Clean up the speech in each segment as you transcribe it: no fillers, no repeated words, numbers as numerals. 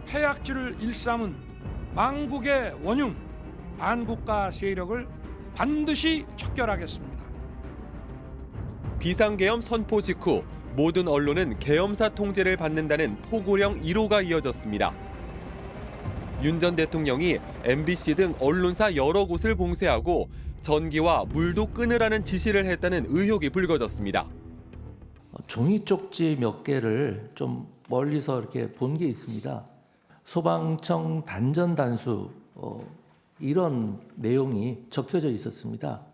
폐악질을 일삼은 망국의 원흉 반국가 세력을 반드시 척결하겠습니다. 비상계엄 선포 직후 모든 언론은 계엄사 통제를 받는다는 포고령 1호가 이어졌습니다. 윤 전 대통령이 MBC 등 언론사 여러 곳을 봉쇄하고 전기와 물도 끊으라는 지시를 했다는 의혹이 불거졌습니다. 종이 쪽지 몇 개를 좀 멀리서 이렇게 본 게 있습니다. 소방청 단전 단수 이런 내용이 적혀져 있었습니다.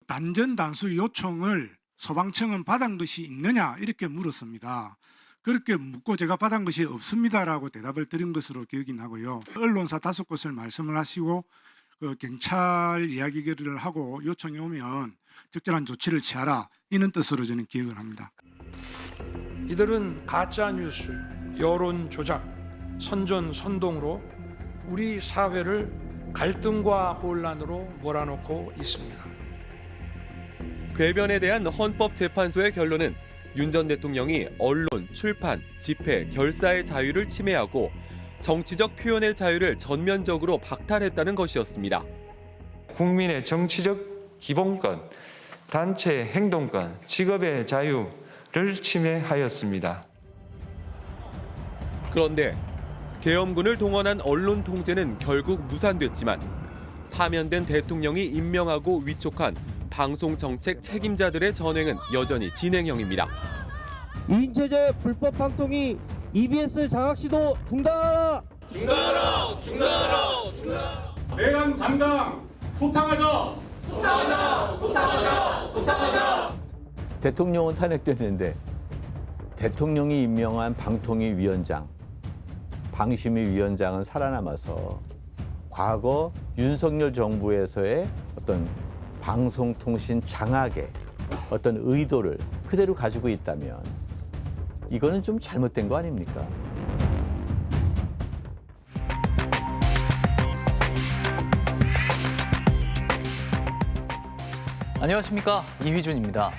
단전 단수 요청을 소방청은 받은 것이 있느냐 이렇게 물었습니다. 그렇게 묻고 제가 받은 것이 없습니다라고 대답을 드린 것으로 기억이 나고요. 언론사 5곳을 말씀을 하시고 경찰 이야기를 하고 요청이 오면 적절한 조치를 취하라 이런 뜻으로 저는 기억을 합니다. 이들은 가짜 뉴스, 여론 조작, 선전 선동으로 우리 사회를 갈등과 혼란으로 몰아넣고 있습니다. 궤변에 대한 헌법재판소의 결론은 윤 전 대통령이 언론, 출판, 집회, 결사의 자유를 침해하고 정치적 표현의 자유를 전면적으로 박탈했다는 것이었습니다. 국민의 정치적 기본권, 단체 행동권, 직업의 자유를 침해하였습니다. 그런데 계엄군을 동원한 언론 통제는 결국 무산됐지만 파면된 대통령이 임명하고 위촉한 방송정책 책임자들의 전횡은 여전히 진행형입니다. 이인체제 불법 방통위 EBS 장악 시도 중단하라! 중단하라! 중단하라! 중단! 내란 장강 소탕하자! 소탕하자! 소탕하자! 소탕하자! 대통령은 탄핵됐는데 대통령이 임명한 방통위 위원장, 방심위 위원장은 살아남아서 과거 윤석열 정부에서의 어떤 방송통신 장악의 어떤 의도를 그대로 가지고 있다면 이거는 좀 잘못된 거 아닙니까? 안녕하십니까, 이휘준입니다.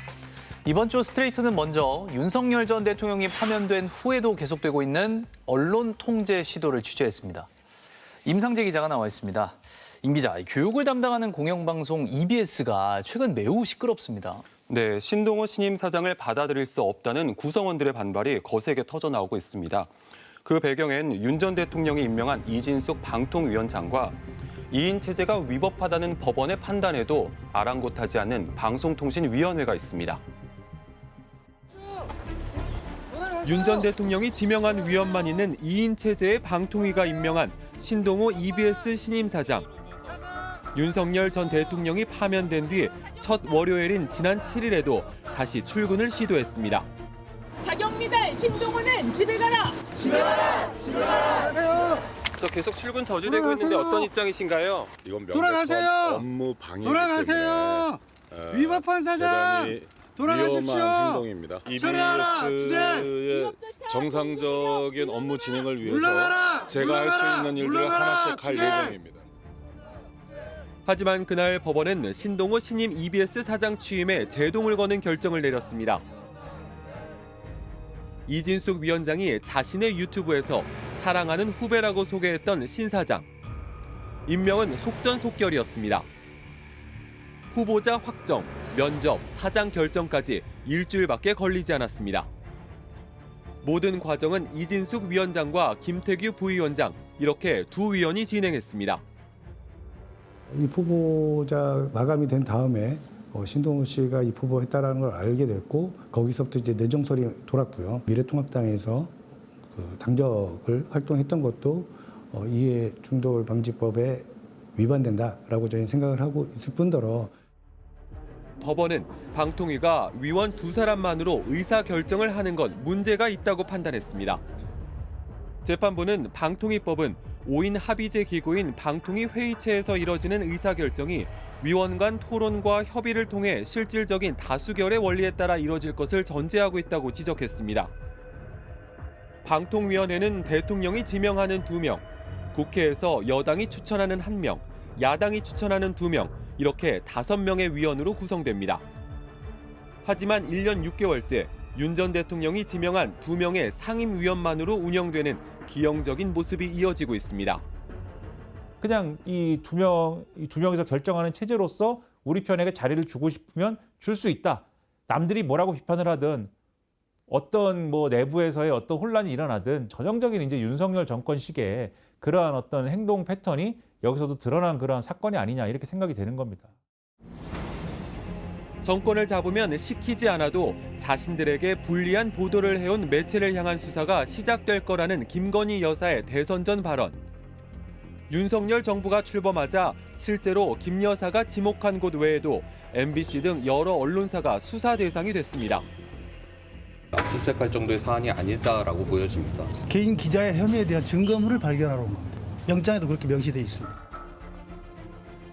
이번 주 스트레이트는 먼저 윤석열 전 대통령이 파면된 후에도 계속되고 있는 언론 통제 시도를 취재했습니다. 임상재 기자가 나와 있습니다. 임 기자, 교육을 담당하는 공영방송 EBS가 최근 매우 시끄럽습니다. 네, 신동호 신임 사장을 받아들일 수 없다는 구성원들의 반발이 거세게 터져나오고 있습니다. 그 배경엔 윤 전 대통령이 임명한 이진숙 방통위원장과 2인 체제가 위법하다는 법원의 판단에도 아랑곳하지 않는 방송통신위원회가 있습니다. 윤 전 대통령이 지명한 위원만 있는 2인 체제의 방통위가 임명한 신동호 EBS 신임 사장. 윤석열 전 대통령이 파면된 뒤 첫 월요일인 지난 7일에도 다시 출근을 시도했습니다. 자경미달 신동호는 집에 가라! 집에 가라! 집에 가라! 저 계속 출근 저지되고 있는데 어떤 입장이신가요? 이건 돌아가세요! 업무 방해이기 돌아가세요! 때문에 위법한 사장! 대단히 돌아가십시오! 위험한 행동입니다. 처리하라! EBS의 정상적인 업무 진행을 위해서 물러가라! 제가 할 수 있는 일들을 물러가라! 하나씩 할 주제! 예정입니다. 하지만 그날 법원은 신동호 신임 EBS 사장 취임에 제동을 거는 결정을 내렸습니다. 이진숙 위원장이 자신의 유튜브에서 사랑하는 후배라고 소개했던 신 사장. 임명은 속전속결이었습니다. 후보자 확정, 면접, 사장 결정까지 일주일밖에 걸리지 않았습니다. 모든 과정은 이진숙 위원장과 김태규 부위원장, 이렇게 두 위원이 진행했습니다. 이 후보자 마감이 된 다음에 신동호 씨가 이 후보했다라는 걸 알게 됐고 거기서부터 이제 내정설이 돌았고요. 미래통합당에서 그 당적을 활동했던 것도 이해 충돌 방지법에 위반된다라고 저희는 생각을 하고 있을 뿐더러 법원은 방통위가 위원 2사람만으로 의사 결정을 하는 건 문제가 있다고 판단했습니다. 재판부는 방통위법은 5인 합의제 기구인 방통위 회의체에서 이뤄지는 의사결정이 위원 간 토론과 협의를 통해 실질적인 다수결의 원리에 따라 이뤄질 것을 전제하고 있다고 지적했습니다. 방통위원회는 대통령이 지명하는 2명, 국회에서 여당이 추천하는 1명, 야당이 추천하는 2명, 이렇게 5명의 위원으로 구성됩니다. 하지만 1년 6개월째 윤 전 대통령이 지명한 2명의 상임위원만으로 운영되는 기형적인 모습이 이어지고 있습니다. 그냥 이 두 명이서 결정하는 체제로서 우리 편에게 자리를 주고 싶으면 줄 수 있다. 남들이 뭐라고 비판을 하든 어떤 뭐 내부에서의 어떤 혼란이 일어나든 전형적인 이제 윤석열 정권식의 그러한 어떤 행동 패턴이 여기서도 드러난 그러한 사건이 아니냐 이렇게 생각이 되는 겁니다. 정권을 잡으면 시키지 않아도 자신들에게 불리한 보도를 해온 매체를 향한 수사가 시작될 거라는 김건희 여사의 대선 전 발언. 윤석열 정부가 출범하자 실제로 김 여사가 지목한 곳 외에도 MBC 등 여러 언론사가 수사 대상이 됐습니다. 압수수색할 정도의 사안이 아니다라고 보여집니다. 개인 기자의 혐의에 대한 증거물을 발견하러 온 겁니다. 영장에도 그렇게 명시되어 있습니다.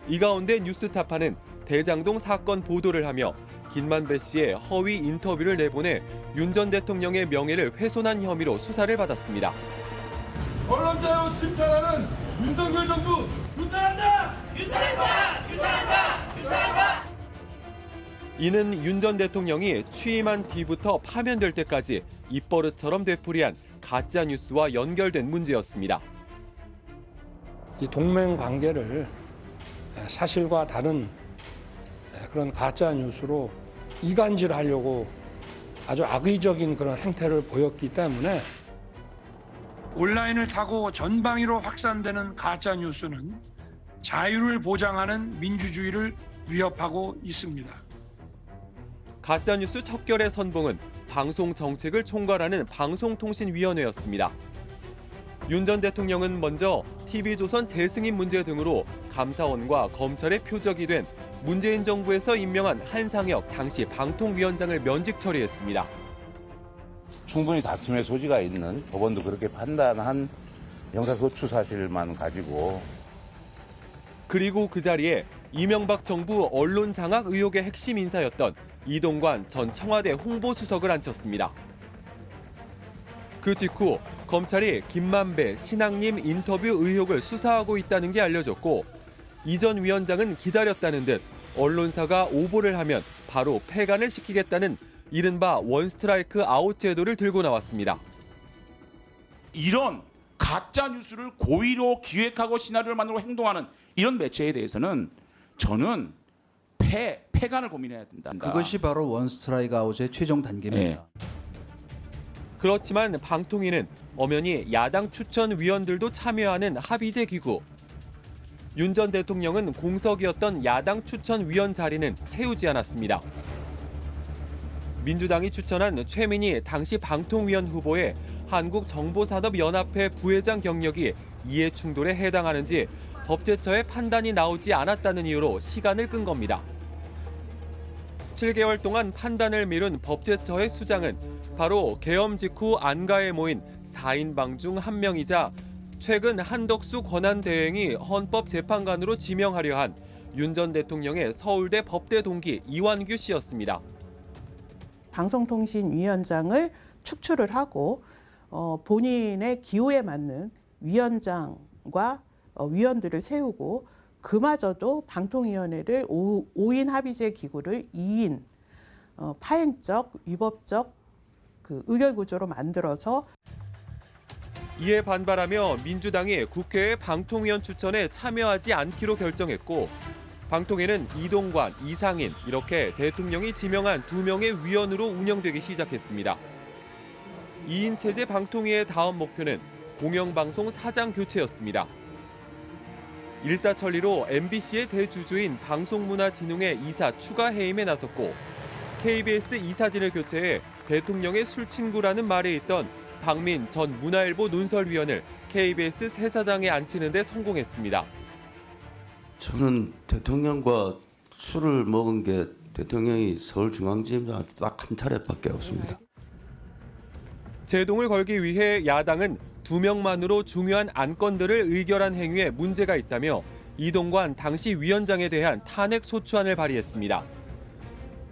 이 가운데 뉴스타파는 대장동 사건 보도를 하며 김만배 씨의 허위 인터뷰를 내보내 윤 전 대통령의 명예를 훼손한 혐의로 수사를 받았습니다. 언론 자유 침탈하는 윤석열 정부 유탄한다! 유탄한다! 유탄한다! 유탄한다! 이는 윤 전 대통령이 취임한 뒤부터 파면될 때까지 입버릇처럼 되풀이한 가짜 뉴스와 연결된 문제였습니다. 이 동맹 관계를 사실과 다른 그런 가짜 뉴스로 이간질하려고 아주 악의적인 그런 행태를 보였기 때문에 온라인을 타고 전방위로 확산되는 가짜 뉴스는 자유를 보장하는 민주주의를 위협하고 있습니다. 가짜뉴스 척결의 선봉은 방송 정책을 총괄하는 방송통신위원회였습니다. 윤 전 대통령은 먼저 TV조선 재승인 문제 등으로 감사원과 검찰의 표적이 된 문재인 정부에서 임명한 한상혁 당시 방통위원장을 면직 처리했습니다. 충분히 다툼의 소지가 있는 법원도 그렇게 판단한 형사소추 사실만 가지고 그리고 그 자리에 이명박 정부 언론 장악 의혹의 핵심 인사였던 이동관 전 청와대 홍보수석을 앉혔습니다. 그 직후 검찰이 김만배, 신앙님 인터뷰 의혹을 수사하고 있다는 게 알려졌고 이 전 위원장은 기다렸다는 듯 언론사가 오보를 하면 바로 폐간을 시키겠다는 이른바 원스트라이크 아웃 제도를 들고 나왔습니다. 이런 가짜 뉴스를 고의로 기획하고 시나리오를 만들고 행동하는 이런 매체에 대해서는 저는 폐간을 고민해야 된다. 그것이 바로 원스트라이크 아웃의 최종 단계입니다. 그렇지만 방통위는 엄연히 야당 추천 위원들도 참여하는 합의제 기구. 윤 전 대통령은 공석이었던 야당 추천 위원 자리는 채우지 않았습니다. 민주당이 추천한 최민희 당시 방통위원 후보의 한국정보산업연합회 부회장 경력이 이해 충돌에 해당하는지 법제처의 판단이 나오지 않았다는 이유로 시간을 끈 겁니다. 7개월 동안 판단을 미룬 법제처의 수장은 바로 계엄 직후 안가에 모인 4인방 중 한 명이자 최근 한덕수 권한대행이 헌법재판관으로 지명하려 한 윤 전 대통령의 서울대 법대 동기 이완규 씨였습니다. 방송통신위원장을 축출을 하고 본인의 기호에 맞는 위원장과 위원들을 세우고 그마저도 방통위원회를 5인 합의제 기구를 2인 파행적, 위법적 그 의결구조로 만들어서 이에 반발하며 민주당이 국회의 방통위원 추천에 참여하지 않기로 결정했고 방통위는 이동관, 이상인 이렇게 대통령이 지명한 2명의 위원으로 운영되기 시작했습니다. 2인 체제 방통위의 다음 목표는 공영방송 사장 교체였습니다. 일사천리로 MBC의 대주주인 방송문화진흥회 이사 추가 해임에 나섰고 KBS 이사진을 교체해 대통령의 술친구라는 말에 있던 박민 전 문화일보 논설위원을 KBS 새 사장에 앉히는 데 성공했습니다. 저는 대통령과 술을 먹은 게 대통령이 서울중앙지검장한테 딱 한 차례밖에 없습니다. 제동을 걸기 위해 야당은 2명만으로 중요한 안건들을 의결한 행위에 문제가 있다며 이동관 당시 위원장에 대한 탄핵 소추안을 발의했습니다.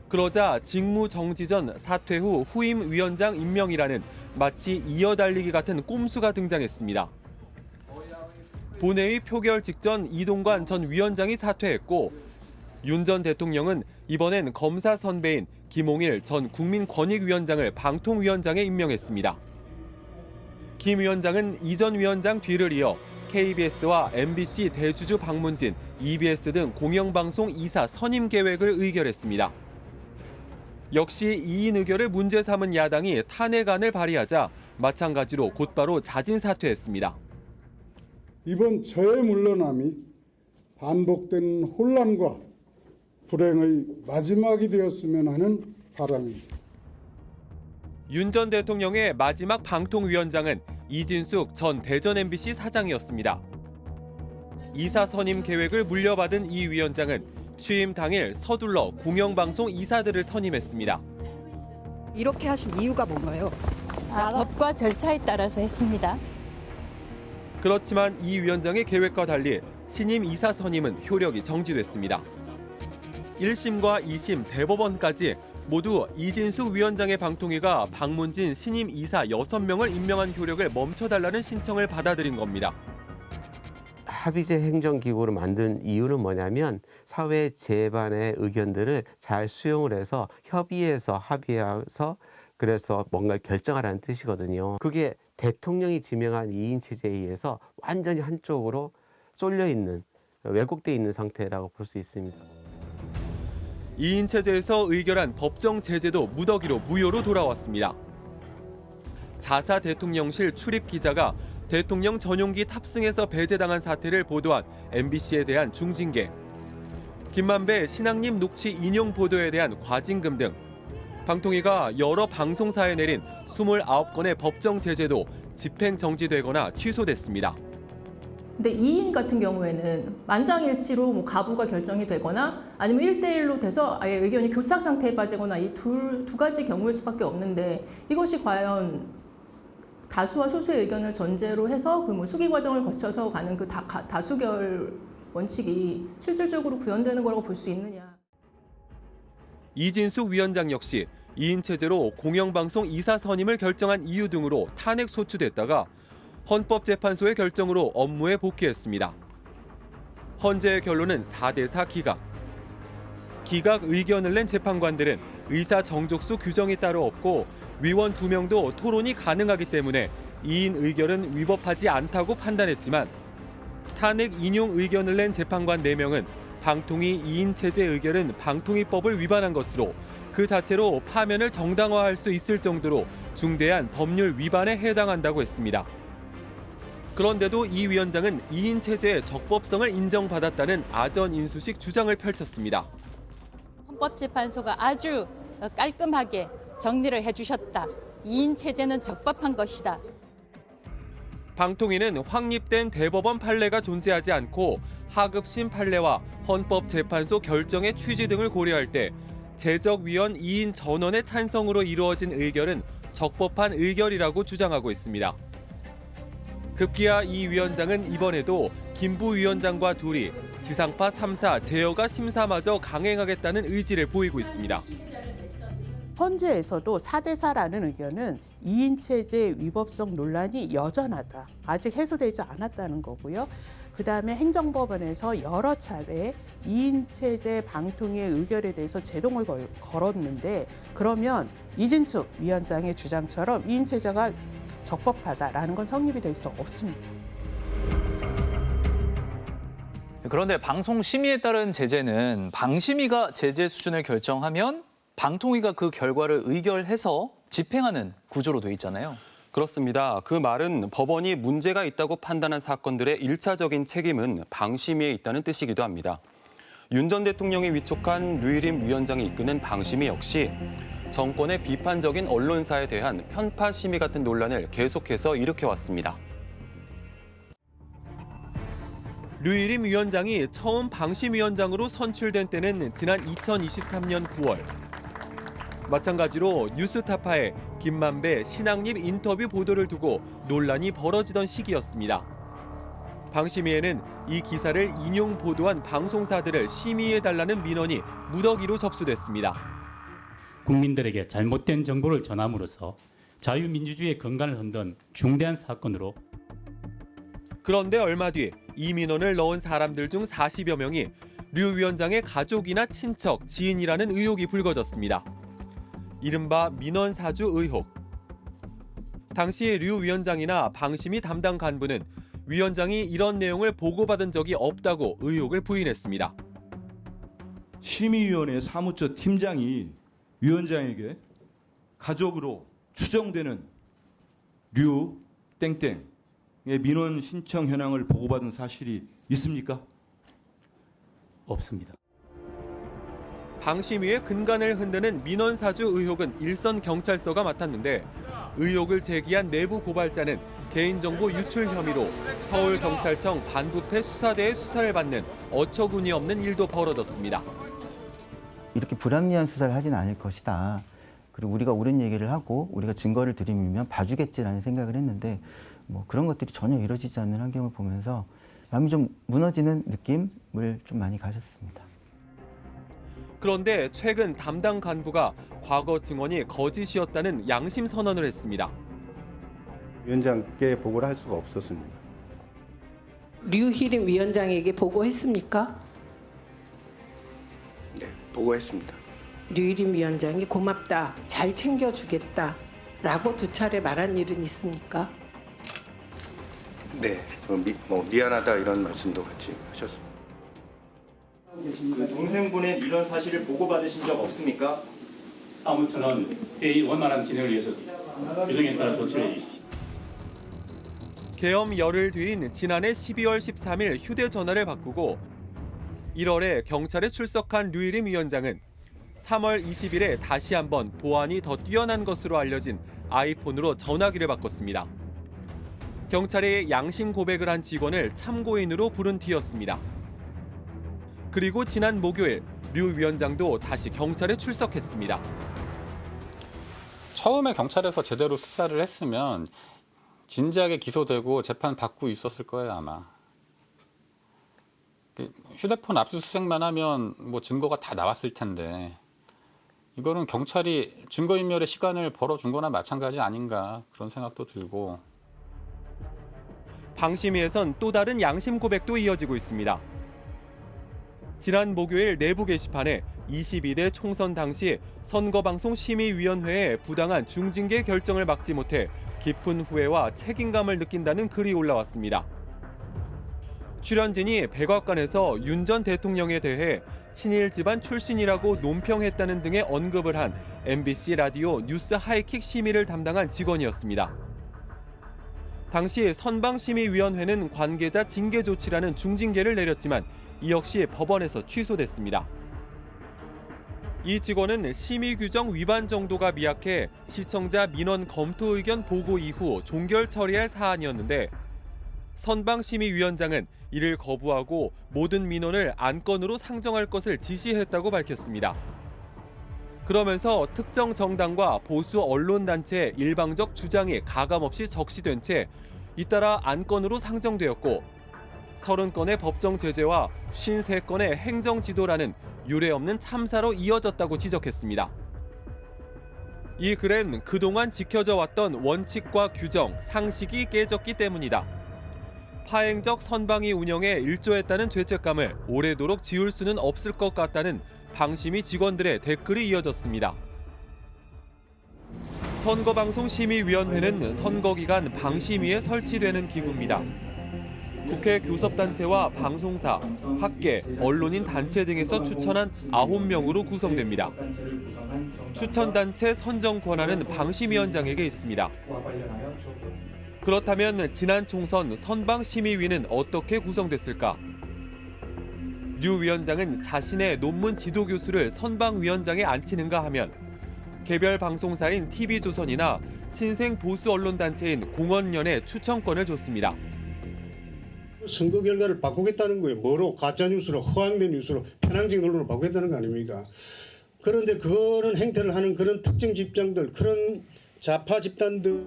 그러자 직무 정지 전 사퇴 후 후임 위원장 임명이라는 마치 이어달리기 같은 꼼수가 등장했습니다. 본회의 표결 직전 이동관 전 위원장이 사퇴했고 윤 전 대통령은 이번엔 검사 선배인 김홍일 전 국민권익위원장을 방통위원장에 임명했습니다. 김 위원장은 이전 위원장 뒤를 이어 KBS와 MBC 대주주 박문진, EBS 등 공영방송 이사 선임 계획을 의결했습니다. 역시 이인 의결을 문제 삼은 야당이 탄핵안을 발의하자 마찬가지로 곧바로 자진 사퇴했습니다. 이번 저의 물러남이 반복된 혼란과 불행의 마지막이 되었으면 하는 바람입니다. 윤 전 대통령의 마지막 방통위원장은 이진숙 전 대전 MBC 사장이었습니다. 이사 선임 계획을 물려받은 이 위원장은 취임 당일 서둘러 공영방송 이사들을 선임했습니다. 이렇게 하신 이유가 뭔가요? 법과 절차에 따라서 했습니다. 그렇지만 이 위원장의 계획과 달리 신임 이사 선임은 효력이 정지됐습니다. 1심과 2심, 대법원까지 모두 이진숙 위원장의 방통위가 박문진 신임 이사 6명을 임명한 효력을 멈춰달라는 신청을 받아들인 겁니다. 합의제 행정기구를 만든 이유는 뭐냐면 사회 제반의 의견들을 잘 수용을 해서 협의해서 합의해서 그래서 뭔가를 결정하라는 뜻이거든요. 그게 대통령이 지명한 2인 체제에 의해서 완전히 한쪽으로 쏠려 있는, 왜곡돼 있는 상태라고 볼 수 있습니다. 2인 체제에서 의결한 법정 제재도 무더기로 무효로 돌아왔습니다. 자사 대통령실 출입 기자가 대통령 전용기 탑승해서 배제당한 사태를 보도한 MBC에 대한 중징계, 김만배 신앙님 녹취 인용 보도에 대한 과징금 등 방통위가 여러 방송사에 내린 29건의 법정 제재도 집행 정지되거나 취소됐습니다. 근데 2인 같은 경우에는 만장일치로 가부가 결정이 되거나 아니면 1대1로 돼서 아예 의견이 교착 상태에 빠지거나 이 두 가지 경우일 수밖에 없는데 이것이 과연 다수와 소수의 의견을 전제로 해서 그 수기 과정을 거쳐서 가는 그 다수결 원칙이 실질적으로 구현되는 거라고 볼 수 있느냐. 이진숙 위원장 역시 2인 체제로 공영방송 이사 선임을 결정한 이유 등으로 탄핵 소추됐다가 헌법재판소의 결정으로 업무에 복귀했습니다. 헌재의 결론은 4대4 기각. 기각 의견을 낸 재판관들은 의사 정족수 규정이 따로 없고 위원 2명도 토론이 가능하기 때문에 2인 의결은 위법하지 않다고 판단했지만 탄핵 인용 의견을 낸 재판관 4명은 방통위 2인 체제 의결은 방통위법을 위반한 것으로 그 자체로 파면을 정당화할 수 있을 정도로 중대한 법률 위반에 해당한다고 했습니다. 그런데도 이 위원장은 2인 체제의 적법성을 인정받았다는 아전 인수식 주장을 펼쳤습니다. 헌법재판소가 아주 깔끔하게 정리를 해주셨다. 2인 체제는 적법한 것이다. 방통위는 확립된 대법원 판례가 존재하지 않고 하급심 판례와 헌법재판소 결정의 취지 등을 고려할 때 제적위원 2인 전원의 찬성으로 이루어진 의결은 적법한 의결이라고 주장하고 있습니다. 급기야 이 위원장은 이번에도 김부 위원장과 둘이 지상파 3사 제어가 심사마저 강행하겠다는 의지를 보이고 있습니다. 헌재에서도 4대4라는 의견은 2인 체제 위법성 논란이 여전하다. 아직 해소되지 않았다는 거고요. 그다음에 행정법원에서 여러 차례 2인 체제 방통위의 의결에 대해서 제동을 걸었는데 그러면 이진숙 위원장의 주장처럼 2인 체제가 적법하다라는 건 성립이 될 수 없습니다. 그런데 방송 심의에 따른 제재는 방심위가 제재 수준을 결정하면 방통위가 그 결과를 의결해서 집행하는 구조로 돼 있잖아요. 그렇습니다. 그 말은 법원이 문제가 있다고 판단한 사건들의 1차적인 책임은 방심위에 있다는 뜻이기도 합니다. 윤 전 대통령이 위촉한 류일임 위원장이 이끄는 방심위 역시 정권의 비판적인 언론사에 대한 편파 심의 같은 논란을 계속해서 일으켜왔습니다. 류일임 위원장이 처음 방심위원장으로 선출된 때는 지난 2023년 9월. 마찬가지로 뉴스타파의 김만배 신앙립 인터뷰 보도를 두고 논란이 벌어지던 시기였습니다. 방심위에는 이 기사를 인용 보도한 방송사들을 심의해달라는 민원이 무더기로 접수됐습니다. 국민들에게 잘못된 정보를 전함으로써 자유민주주의의根幹을 흔든 중대한 사건으로. 그런데 얼마 뒤 이 민원을 넣은 사람들 중 40여 명이 류 위원장의 가족이나 친척, 지인이라는 의혹이 불거졌습니다. 이른바 민원사주 의혹. 당시 류 위원장이나 방심위 담당 간부는 위원장이 이런 내용을 보고받은 적이 없다고 의혹을 부인했습니다. 심의위원회 사무처 팀장이 위원장에게 가족으로 추정되는 류 땡땡의 민원 신청 현황을 보고받은 사실이 있습니까? 없습니다. 방심위의 근간을 흔드는 민원사주 의혹은 일선 경찰서가 맡았는데 의혹을 제기한 내부 고발자는 개인정보 유출 혐의로 서울경찰청 반부패 수사대의 수사를 받는 어처구니 없는 일도 벌어졌습니다. 이렇게 불합리한 수사를 하지는 않을 것이다. 그리고 우리가 옳은 얘기를 하고 우리가 증거를 들이밀면 봐주겠지라는 생각을 했는데 뭐 그런 것들이 전혀 이루어지지 않는 환경을 보면서 마음이 좀 무너지는 느낌을 좀 많이 가졌습니다. 그런데 최근 담당 간부가 과거 증언이 거짓이었다는 양심 선언을 했습니다. 위원장께 보고를 할 수가 없었습니다. 류희림 위원장에게 보고했습니까? 네, 보고했습니다. 류희림 위원장이 고맙다, 잘 챙겨주겠다라고 두 차례 말한 일은 있습니까? 네, 미안하다 이런 말씀도 같이 하셨습니다. 그 동생분의 이런 사실을 보고받으신 적 없습니까? 사무처는 회의 원만한 진행을 위해서 규정에 따라 조치해 주십시오. 계엄 열흘 뒤인 지난해 12월 13일 휴대전화를 바꾸고 1월에 경찰에 출석한 류일임 위원장은 3월 20일에 다시 한번 보안이 더 뛰어난 것으로 알려진 아이폰으로 전화기를 바꿨습니다. 경찰이 양심 고백을 한 직원을 참고인으로 부른 뒤였습니다. 그리고 지난 목요일 류 위원장도 다시 경찰에 출석했습니다. 처음에 경찰에서 제대로 수사를 했으면 진지하게 기소되고 재판 받고 있었을 거예요, 아마. 휴대폰 압수수색만 하면 뭐 증거가 다 나왔을 텐데 이거는 경찰이 증거인멸의 시간을 벌어준 거나 마찬가지 아닌가 그런 생각도 들고. 방심위에선 또 다른 양심 고백도 이어지고 있습니다. 지난 목요일 내부 게시판에 22대 총선 당시 선거방송심의위원회의 부당한 중징계 결정을 막지 못해 깊은 후회와 책임감을 느낀다는 글이 올라왔습니다. 출연진이 백악관에서 윤 전 대통령에 대해 친일 집안 출신이라고 논평했다는 등의 언급을 한 MBC 라디오 뉴스 하이킥 심의를 담당한 직원이었습니다. 당시 선방심의위원회는 관계자 징계 조치라는 중징계를 내렸지만 이 역시 법원에서 취소됐습니다. 이 직원은 심의 규정 위반 정도가 미약해 시청자 민원 검토 의견 보고 이후 종결 처리할 사안이었는데 선방심의위원장은 이를 거부하고 모든 민원을 안건으로 상정할 것을 지시했다고 밝혔습니다. 그러면서 특정 정당과 보수 언론단체의 일방적 주장이 가감없이 적시된 채 잇따라 안건으로 상정되었고 30건의 법정 제재와 53건의 행정 지도라는 유례없는 참사로 이어졌다고 지적했습니다. 이 글엔 그동안 지켜져 왔던 원칙과 규정, 상식이 깨졌기 때문이다. 파행적 선방위 운영에 일조했다는 죄책감을 오래도록 지울 수는 없을 것 같다는 방심위 직원들의 댓글이 이어졌습니다. 선거방송심의위원회는 선거기간 방심위에 설치되는 기구입니다. 국회 교섭단체와 방송사, 학계, 언론인 단체 등에서 추천한 9명으로 구성됩니다. 추천단체 선정 권한은 방심위원장에게 있습니다. 그렇다면 지난 총선 선방심의위는 어떻게 구성됐을까? 류 위원장은 자신의 논문 지도 교수를 선방위원장에 앉히는가 하면 개별 방송사인 TV조선이나 신생 보수 언론단체인 공언련에 추천권을 줬습니다. 선거 결과를 바꾸겠다는 거예요. 뭐로? 가짜뉴스로, 허황된 뉴스로, 편향적 언론으로 바꾸겠다는 거 아닙니까? 그런데 그런 행태를 하는 그런 특정 집단들, 그런 좌파 집단들.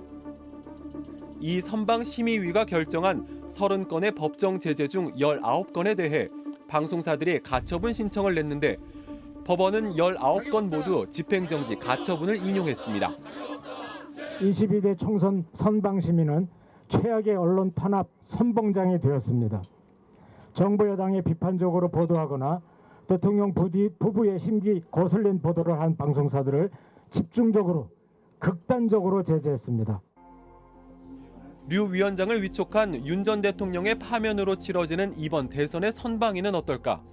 이 선방심의위가 결정한 30건의 법정 제재 중 19건에 대해 방송사들이 가처분 신청을 냈는데 법원은 19건 모두 집행정지 가처분을 인용했습니다. 22대 총선 선방심의는 최악의 언론 탄압 선봉장이 되었습니다. 정부 여당에 비판적으로 보도하거나 대통령 부부의 심기 거슬린 보도를 한 방송사들을 집중적으로 극단적으로 제재했습니다. 류 위원장을 위촉한 윤 전 대통령의 파면으로 치러지는 이번 대선의 선방위는 어떨까?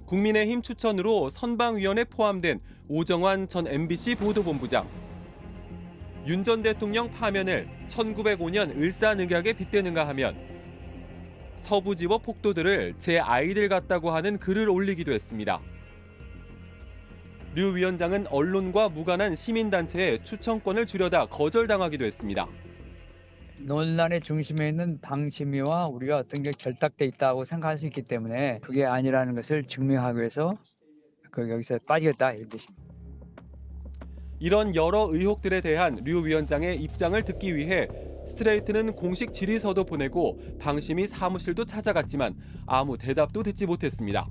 국민의힘 추천으로 선방위원에 포함된 오정환 전 MBC 보도본부장. 윤 전 대통령 파면을 1905년 을사늑약에 빗대는가 하면 서부지법 폭도들을 제 아이들 같다고 하는 글을 올리기도 했습니다. 류 위원장은 언론과 무관한 시민단체의 추천권을 주려다 거절당하기도 했습니다. 논란의 중심에 있는 방심위와 우리가 어떤 게 결탁돼 있다고 생각할 수 있기 때문에 그게 아니라는 것을 증명하기 위해서 여기서 빠지겠다 이런 뜻입니다. 이런 여러 의혹들에 대한 류 위원장의 입장을 듣기 위해 스트레이트는 공식 질의서도 보내고 방심위 사무실도 찾아갔지만 아무 대답도 듣지 못했습니다.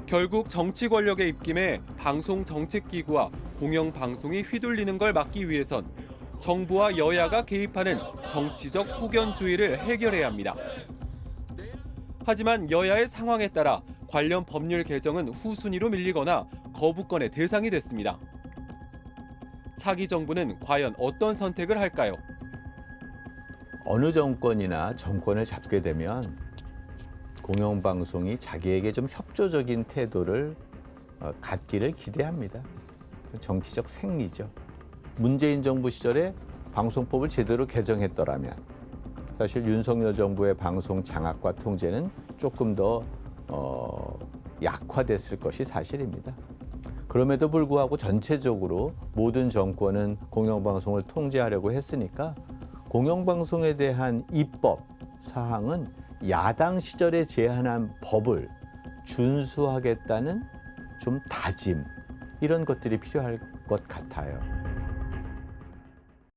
결국 정치 권력의 입김에 방송 정책기구와 공영방송이 휘둘리는 걸 막기 위해선 정부와 여야가 개입하는 정치적 후견주의를 해결해야 합니다. 하지만 여야의 상황에 따라 관련 법률 개정은 후순위로 밀리거나 거부권의 대상이 됐습니다. 차기 정부는 과연 어떤 선택을 할까요? 어느 정권이나 정권을 잡게 되면 공영방송이 자기에게 좀 협조적인 태도를 갖기를 기대합니다. 정치적 생리죠. 문재인 정부 시절에 방송법을 제대로 개정했더라면 사실 윤석열 정부의 방송 장악과 통제는 조금 더 약화됐을 것이 사실입니다. 그럼에도 불구하고 전체적으로 모든 정권은 공영방송을 통제하려고 했으니까 공영방송에 대한 입법 사항은 야당 시절에 제안한 법을 준수하겠다는 좀 다짐 이런 것들이 필요할 것 같아요.